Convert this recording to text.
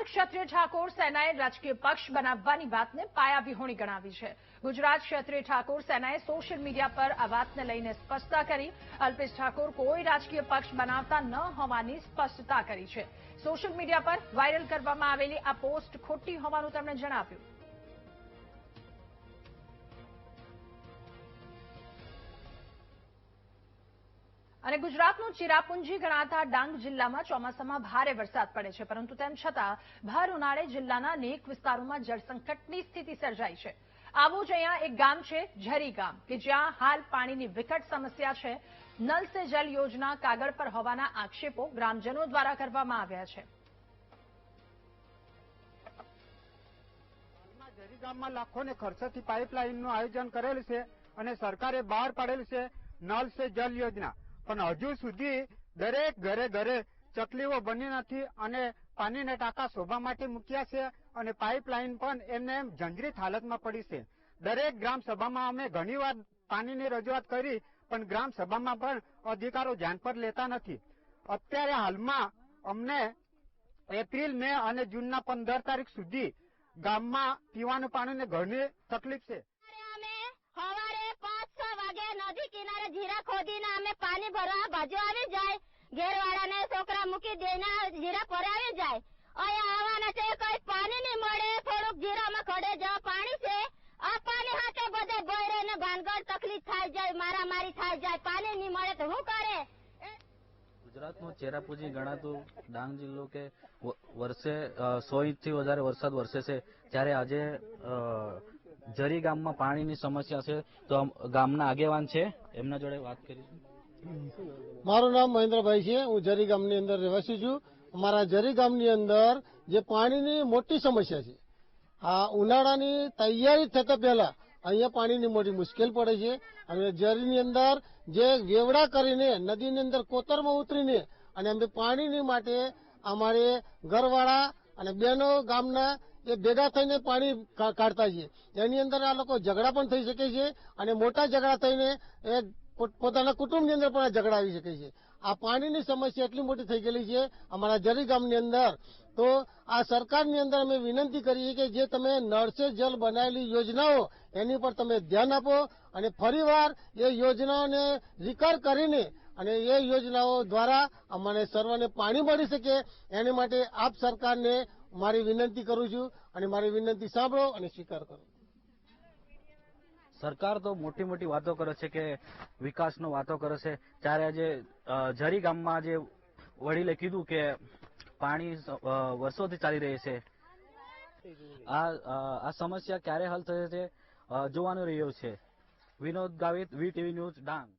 ક્ષત્રિય ઠાકોર સેનાએ રાજકીય પક્ષ બનાવવાની વાતને પાયાવિહોણી ગણાવી છે। ગુજરાત ક્ષત્રિય ઠાકોર સેનાએ સોશિયલ મીડિયા પર આ વાતને લઈને સ્પષ્ટતા કરી। અલ્પેશ ઠાકોર કોઈ રાજકીય પક્ષ બનાવતા ન હોવાની સ્પષ્ટતા કરી છે। સોશિયલ મીડિયા પર વાયરલ કરવામાં આવેલી આ પોસ્ટ ખોટી હોવાનું તેમણે જણાવ્યું। અને ગુજરાતનું ચિરાપુંજી ગણાતા ડાંગ જિલ્લામાં ચોમાસામાં ભારે વરસાદ પડે છે, પરંતુ તેમ છતાં ભર ઉનાળે જિલ્લાના અનેક વિસ્તારોમાં જળસંકટની સ્થિતિ સર્જાઈ છે। આવું જ અહીંયા એક ગામ છે ઝરી ગામ, કે જ્યાં હાલ પાણીની વિકટ સમસ્યા છે। નલ સે જલ યોજના કાગળ પર હોવાના આક્ષેપો ગ્રામજનો દ્વારા કરવામાં આવ્યા છે। ઝરી ગામમાં લાખોને ખર્ચથી પાઇપલાઇનનું આયોજન કરેલ છે અને સરકારે બહાર પાડેલ છે નલ સે જલ યોજના, પણ હજુ સુધી દરેક ઘરે ઘરે ચકલીઓ બની નથી અને પાણીના ટાંકા શોભા માટે મૂક્યા છે અને પાઇપલાઇન પણ એમને એમ જંજરીત હાલતમાં પડી છે। દરેક ગ્રામ સભામાં અમે ઘણીવાર પાણીની રજૂઆત કરી, પણ ગ્રામ સભામાં પણ અધિકારો ધ્યાન પર લેતા નથી। અત્યારે હાલમાં અમને એપ્રિલ, મે અને જૂનના 15 તારીખ સુધી ગામમાં પીવાનું પાણીની ઘણી તકલીફ છે। નદી કિનારે જીરા ખોદીને અમે પાણી ભરવા બાજુ આવી જાય, ઘેરવાળાને છોકરા મૂકી દઈને જીરા પર આવી જાય। અહીંયા આવવાના છે, કઈ પાણી નહીં મળે। થોડુંક જીરામાં ખડે જવા પાણી છે, આ પાણી હાથે બધે બહેરે ને ભાનગઢ તકલીફ થાય જાય, મારામારી થાય જાય। પાણી નહીં મળે તો શું કરે? ગુજરાતનું ચેરાપુંજી ગણાતું ડાંગ જિલ્લો કે વર્ષે 100 ઇંચથી વધારે વરસાદ વરસે છે, ત્યારે આજે ઝરી ગામમાં પાણીની સમસ્યા છે। તો ગામના આગેવાન છે, એમના જોડે વાત કરીશું। મારું નામ મહેન્દ્રભાઈ છે, હું ઝરી ગામની અંદર રહેવાસી છું। અમારા ઝરી ગામની અંદર જે પાણીની મોટી સમસ્યા છે, આ ઉનાળાની તૈયારી થતા પહેલા અહીંયા પાણીની મોટી મુશ્કેલ પડે છે અને ઝરીની અંદર જે વેવડા કરીને નદીની અંદર કોતરમાં ઉતરીને અને અમે પાણીની માટે અમારે ઘરવાળા અને બહેનો ગામના એ ભેગા થઈને પાણી કાઢતા છીએ। એની અંદર આ લોકો ઝઘડા પણ થઈ શકે છે અને મોટા ઝઘડા થઈને એ પોતાના કુટુંબની અંદર પણ ઝઘડા આવી શકે છે। આ પાણીની સમસ્યા એટલી મોટી થઈ ગયેલી છે અમારા ઝરી ગામની અંદર। તો આ સરકારની અંદર અમે વિનંતી કરીએ કે જે તમે નળ સે જલ બનાવેલી યોજનાઓ એની પર તમે ધ્યાન આપો અને ફરીવાર એ યોજનાઓને રિકર કરીને અને એ યોજનાઓ દ્વારા અમને સર્વને પાણી મળી શકે, એની માટે આપ સરકારને મારી વિનંતી કરું છું અને મારી વિનંતી સાંભળો અને સ્વીકાર કરો। સરકાર તો મોટી મોટી વાતો કરે છે કે વિકાસનો વાતો કરે છે, ત્યારે આજે ઝરી ગામમાં જે વડીલે કીધું કે પાણી વર્ષોથી ચાલી રહી છે, આ સમસ્યા ક્યારે હલ થશે તે જોવાનું રહ્યું છે। Vinod Gavit, VTV news, Dang.